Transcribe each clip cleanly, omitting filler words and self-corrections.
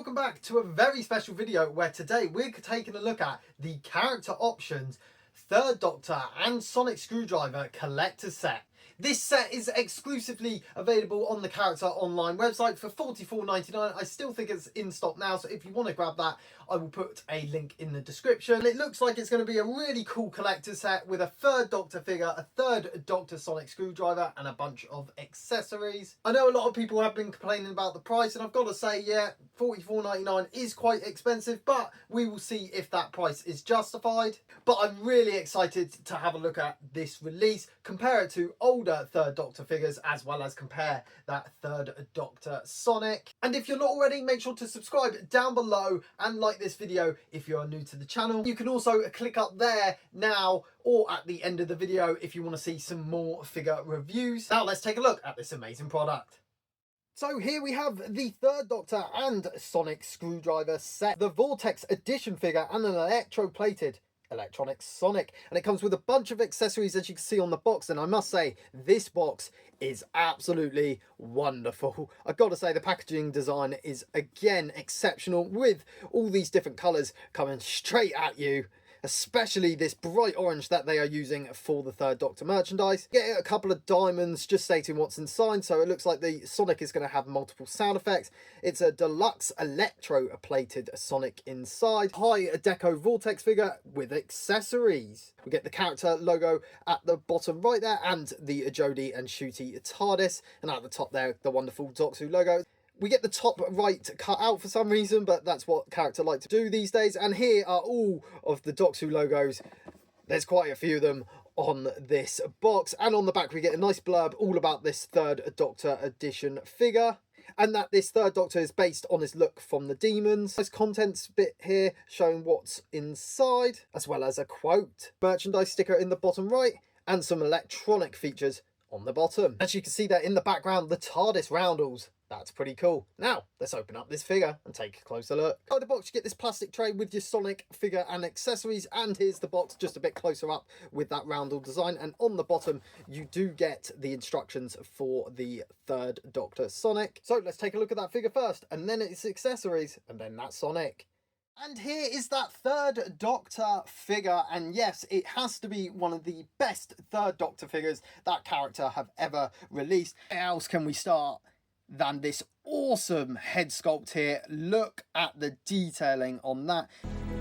welcome back to a very special video where today we're taking a look at the Character Options Third Doctor and Sonic Screwdriver collector set. This set is exclusively available on the Character Online website for $44.99. I still think it's in stock now, so if you want to grab that, I will put a link in the description. It looks like it's going to be a really cool collector set with a third Doctor figure, a third Doctor Sonic Screwdriver, and a bunch of accessories. I know a lot of people have been complaining about the price, and I've got to say, yeah, $44.99 is quite expensive, but we will see if that price is justified. But I'm really excited to have a look at this release, compare it to older third Doctor figures, as well as compare that third Doctor Sonic. And if you're not already, make sure to subscribe down below and like this video if you are new to the channel. You can also click up there now or at the end of the video if you want to see some more figure reviews. Now let's take a look at this amazing product. So here we have the third Doctor and Sonic Screwdriver set, the Vortex Edition figure and an electroplated electronic Sonic, and it comes with a bunch of accessories, as you can see on the box. And I must say, this box is absolutely wonderful. I've got to say, the packaging design is again exceptional, with all these different colors coming straight at you, especially this bright orange that they are using for the third Doctor merchandise. Get a couple of diamonds just stating what's inside, so it looks like the Sonic is going to have multiple sound effects. It's a deluxe electro-plated Sonic inside. High Deco Vortex figure with accessories. We get the character logo at the bottom right there, and the Jodie and Ncuti TARDIS, and at the top there, the wonderful Doctor Who logo. We get the top right cut out for some reason, but that's what character like to do these days. And here are all of the Doctor Who logos. There's quite a few of them on this box. And on the back, we get a nice blurb all about this third Doctor edition figure, and that this third Doctor is based on his look from the Demons. There's contents bit here showing what's inside, as well as a quote. Merchandise sticker in the bottom right, and some electronic features on the bottom. As you can see there in the background, the TARDIS roundels. That's pretty cool. Now, let's open up this figure and take a closer look. Inside the box, you get this plastic tray with your Sonic figure and accessories, and here's the box just a bit closer up with that roundel design. And on the bottom, you do get the instructions for the third Doctor Sonic. So let's take a look at that figure first, and then its accessories, and then that Sonic. And here is that third Doctor figure, and yes, it has to be one of the best third Doctor figures that character have ever released. How else can we start than this awesome head sculpt here? Look at the detailing on that.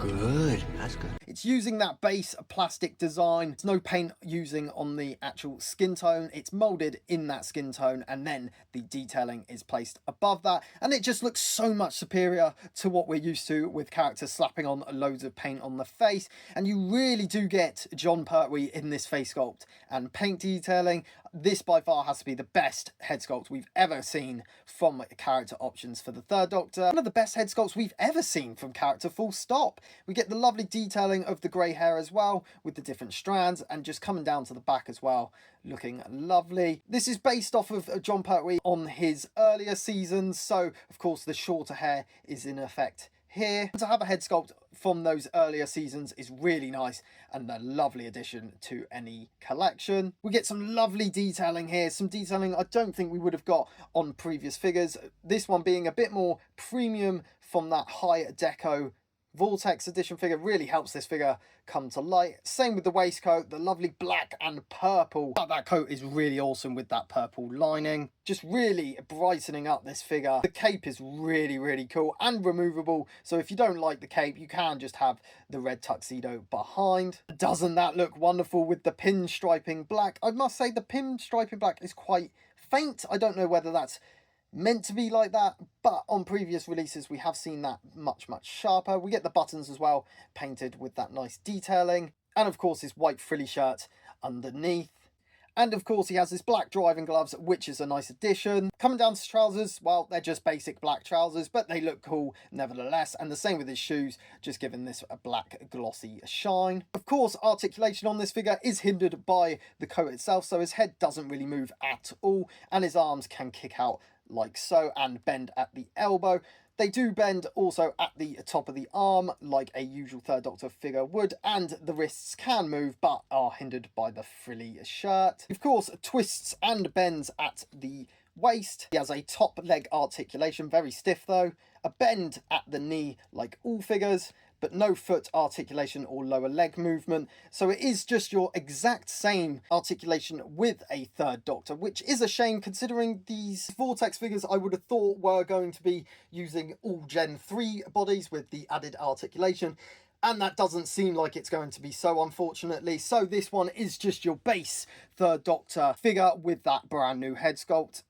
Good, that's good. It's using that base plastic design. It's no paint using on the actual skin tone. It's molded in that skin tone, and then the detailing is placed above that, and it just looks so much superior to what we're used to with characters slapping on loads of paint on the face. And you really do get Jon Pertwee in this face sculpt and paint detailing. This by far has to be the best head sculpt we've ever seen from Character Options for the third Doctor. One of the best head sculpts we've ever seen from character, full stop. We get the lovely detailing of the grey hair as well, with the different strands, and just coming down to the back as well, looking lovely. This is based off of Jon Pertwee on his earlier seasons, so of course the shorter hair is in effect here. To have a head sculpt from those earlier seasons is really nice, and a lovely addition to any collection. We get some lovely detailing here, some detailing I don't think we would have got on previous figures. This one being a bit more premium from that high deco Vortex Edition figure really helps this figure come to light. Same with the waistcoat, the lovely black and purple. That coat is really awesome with that purple lining, just really brightening up this figure. The cape is really cool and removable, so if you don't like the cape, you can just have the red tuxedo behind. Doesn't that look wonderful with the pinstriping black? I must say the pinstriping black is quite faint. I don't know whether that's meant to be like that, but on previous releases we have seen that much sharper. We get the buttons as well painted with that nice detailing, and of course his white frilly shirt underneath. And of course he has his black driving gloves, which is a nice addition. Coming down to trousers, well, they're just basic black trousers, but they look cool nevertheless. And the same with his shoes, just giving this a black glossy shine. Of course, articulation on this figure is hindered by the coat itself, so his head doesn't really move at all, and his arms can kick out like so and bend at the elbow. They do bend also at the top of the arm like a usual third Doctor figure would, and the wrists can move but are hindered by the frilly shirt. Of course, twists and bends at the waist. He has a top leg articulation, very stiff though, a bend at the knee like all figures, but no foot articulation or lower leg movement. So it is just your exact same articulation with a third Doctor, which is a shame considering these Vortex figures I would have thought were going to be using all Gen 3 bodies with the added articulation. And that doesn't seem like it's going to be so, unfortunately. So this one is just your base third Doctor figure with that brand new head sculpt.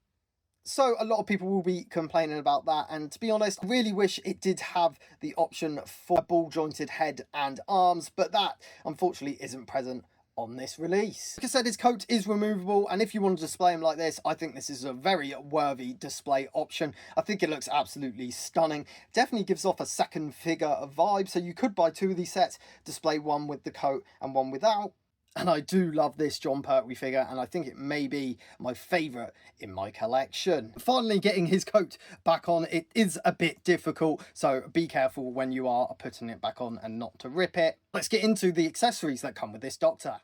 So a lot of people will be complaining about that, and to be honest, I really wish it did have the option for a ball jointed head and arms, but that unfortunately isn't present on this release. Like I said, his coat is removable, and if you want to display him like this, I think this is a very worthy display option. I think it looks absolutely stunning. Definitely gives off a second figure vibe, so you could buy two of these sets, display one with the coat and one without. And I do love this Jon Pertwee figure, and I think it may be my favourite in my collection. Finally getting his coat back on, it is a bit difficult, so be careful when you are putting it back on and not to rip it. Let's get into the accessories that come with this Doctor.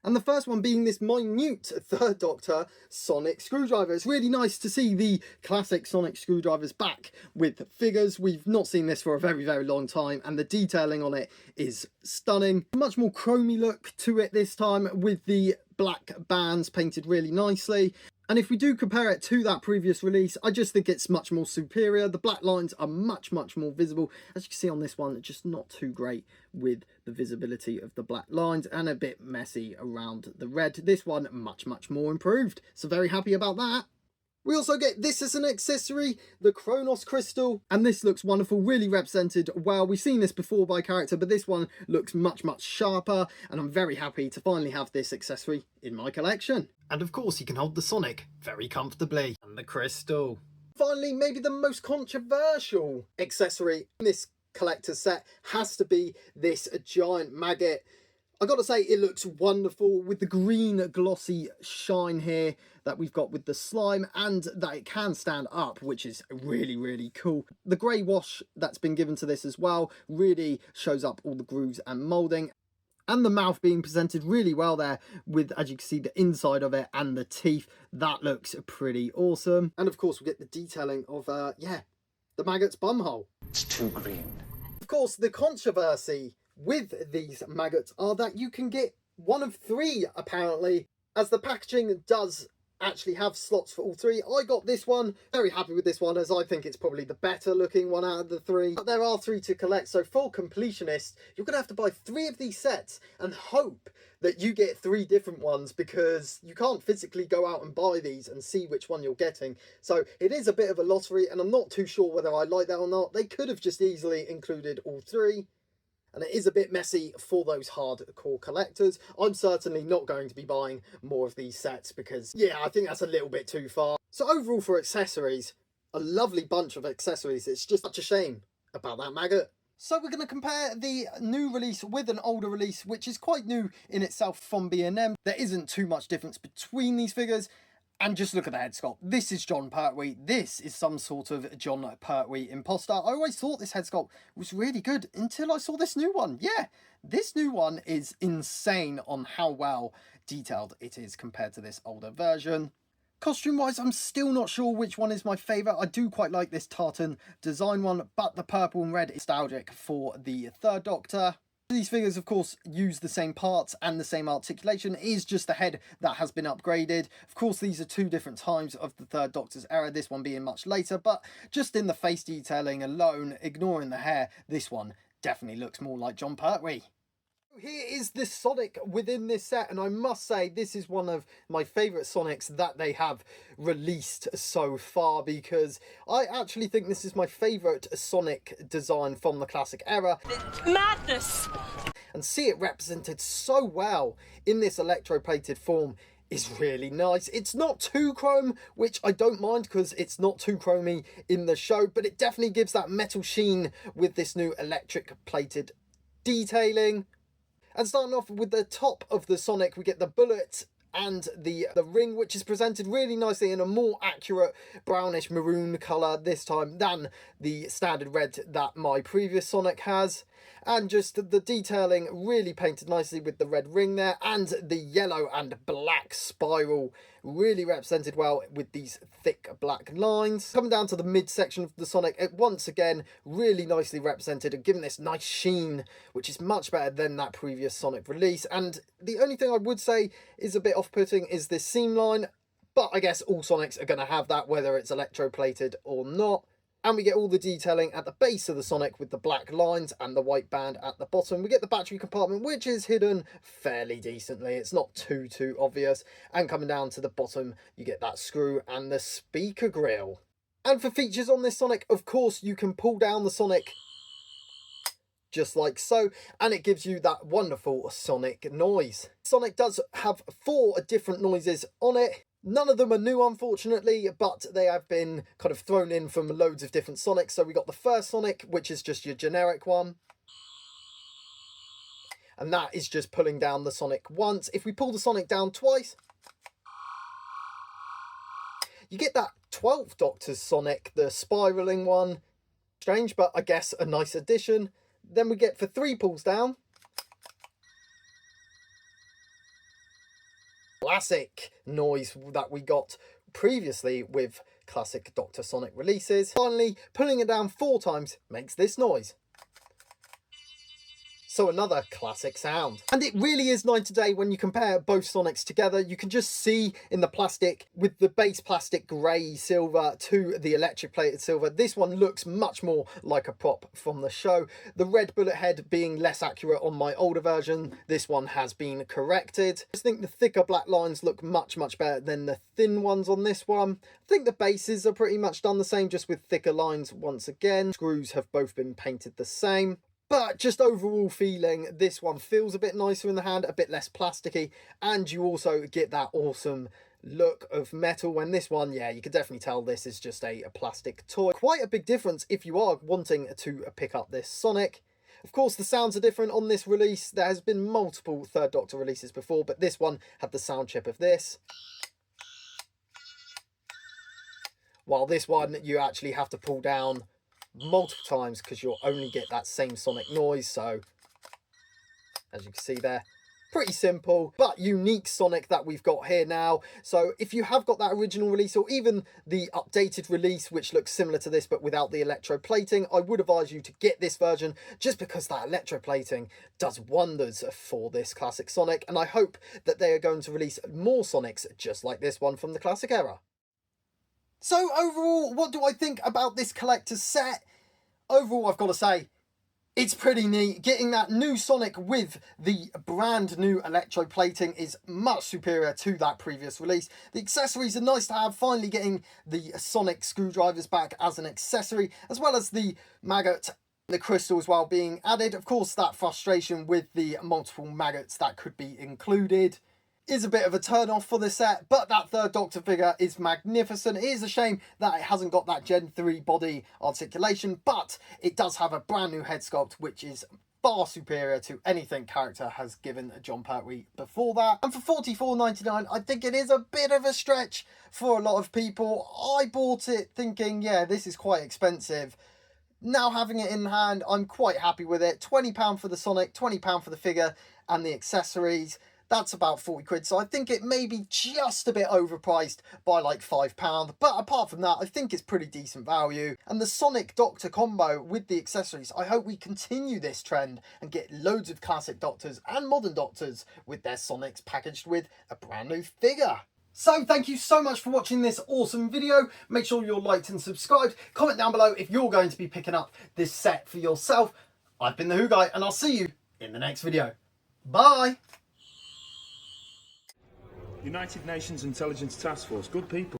And the first one being this minute third Doctor sonic screwdriver. It's really nice to see the classic sonic screwdrivers back with figures. We've not seen this for a very, very long time, and the detailing on it is stunning. Much more chromey look to it this time with the black bands painted really nicely. And if we do compare it to that previous release, I just think it's much more superior. The black lines are much, much more visible. As you can see on this one, just not too great with the visibility of the black lines and a bit messy around the red. This one, much, much more improved. So very happy about that. We also get this as an accessory, the Kronos Crystal, and this looks wonderful, really represented well. We've seen this before by character, but this one looks much, much sharper, and I'm very happy to finally have this accessory in my collection. And of course, you can hold the Sonic very comfortably, and the Crystal. Finally, maybe the most controversial accessory in this collector's set has to be this giant maggot. I gotta say, it looks wonderful with the green glossy shine here that we've got with the slime, and that it can stand up, which is really, really cool. The grey wash that's been given to this as well really shows up all the grooves and moulding, and the mouth being presented really well there with, as you can see, the inside of it and the teeth. That looks pretty awesome. And of course, we get the detailing of, the maggot's bumhole. It's too green. Of course, the controversy with these maggots are that you can get one of three, apparently, as the packaging does actually have slots for all three. I got this one, very happy with this one, as I think it's probably the better looking one out of the three. But there are three to collect, so for completionists, you're going to have to buy three of these sets and hope that you get three different ones, because you can't physically go out and buy these and see which one you're getting. So it is a bit of a lottery, and I'm not too sure whether I like that or not. They could have just easily included all three. And it is a bit messy for those hardcore collectors. I'm certainly not going to be buying more of these sets because, yeah, I think that's a little bit too far. So overall for accessories, a lovely bunch of accessories. It's just such a shame about that maggot. So we're going to compare the new release with an older release, which is quite new in itself from B&M. There isn't too much difference between these figures. And just look at the head sculpt. This is Jon Pertwee. This is some sort of Jon Pertwee imposter. I always thought this head sculpt was really good until I saw this new one. Yeah, this new one is insane on how well detailed it is compared to this older version. Costume-wise, I'm still not sure which one is my favourite. I do quite like this tartan design one, but the purple and red is nostalgic for the third Doctor. These figures, of course, use the same parts and the same articulation. It is just the head that has been upgraded. Of course, these are two different times of the third Doctor's era, this one being much later, but just in the face detailing alone, ignoring the hair, this one definitely looks more like Jon Pertwee. Here is the Sonic within this set, and I must say this is one of my favourite Sonics that they have released so far, because I actually think this is my favourite Sonic design from the classic era. Madness! And see it represented so well in this electroplated form is really nice. It's not too chrome, which I don't mind because it's not too chromey in the show, but it definitely gives that metal sheen with this new electric plated detailing. And starting off with the top of the Sonic, we get the bullet and the ring, which is presented really nicely in a more accurate brownish maroon colour this time than the standard red that my previous Sonic has. And just the detailing really painted nicely with the red ring there, and the yellow and black spiral really represented well with these thick black lines. Coming down to the midsection of the Sonic, it once again really nicely represented and given this nice sheen, which is much better than that previous Sonic release. And the only thing I would say is a bit off-putting is this seam line, but I guess all Sonics are going to have that, whether it's electroplated or not. And we get all the detailing at the base of the Sonic with the black lines and the white band at the bottom. We get the battery compartment, which is hidden fairly decently. It's not too obvious. And coming down to the bottom, you get that screw and the speaker grill. And for features on this Sonic, of course, you can pull down the Sonic just like so, and it gives you that wonderful Sonic noise. Sonic does have 4 different noises on it. None of them are new, unfortunately, but they have been kind of thrown in from loads of different Sonics. So we got the first Sonic, which is just your generic one. And that is just pulling down the Sonic once. If we pull the Sonic down twice, you get that 12th Doctor's Sonic, the spiraling one. Strange, but I guess a nice addition. Then we get for 3 pulls down, classic noise that we got previously with classic Dr. Sonic releases. Finally, pulling it down 4 times makes this noise. So another classic sound. And it really is night and day when you compare both Sonics together. You can just see in the plastic, with the base plastic grey silver to the electric plated silver, this one looks much more like a prop from the show. The red bullet head being less accurate on my older version, this one has been corrected. I just think the thicker black lines look much better than the thin ones on this one. I think the bases are pretty much done the same, just with thicker lines once again. Screws have both been painted the same. But just overall feeling, this one feels a bit nicer in the hand, a bit less plasticky, and you also get that awesome look of metal. When this one, yeah, you can definitely tell this is just a plastic toy. Quite a big difference if you are wanting to pick up this Sonic. Of course, the sounds are different on this release. There has been multiple Third Doctor releases before, but this one had the sound chip of this. While this one, you actually have to pull down multiple times because you'll only get that same Sonic noise. So as you can see there, pretty simple but unique Sonic that we've got here now. So if you have got that original release or even the updated release which looks similar to this but without the electroplating, I would advise you to get this version just because that electroplating does wonders for this classic Sonic, and I hope that they are going to release more Sonics just like this one from the classic era. So overall, what do I think about this collector's set? Overall, I've got to say, it's pretty neat. Getting that new Sonic with the brand new electroplating is much superior to that previous release. The accessories are nice to have, finally getting the Sonic screwdrivers back as an accessory, as well as the maggot, the crystal as well being added. Of course, that frustration with the multiple maggots that could be included is a bit of a turn off for the set, but that Third Doctor figure is magnificent. It is a shame that it hasn't got that Gen 3 body articulation, but it does have a brand new head sculpt which is far superior to anything character has given Jon Pertwee before that. And for $44.99, I think it is a bit of a stretch for a lot of people. I bought it thinking, yeah, this is quite expensive. Now having it in hand, I'm quite happy with it. £20 for the Sonic, £20 for the figure and the accessories. That's about 40 quid, so I think it may be just a bit overpriced by like £5. But apart from that, I think it's pretty decent value. And the Sonic Doctor combo with the accessories, I hope we continue this trend and get loads of classic Doctors and modern Doctors with their Sonics packaged with a brand new figure. So thank you so much for watching this awesome video. Make sure you're liked and subscribed. Comment down below if you're going to be picking up this set for yourself. I've been the Who Guy, and I'll see you in the next video. Bye! United Nations Intelligence Task Force, good people.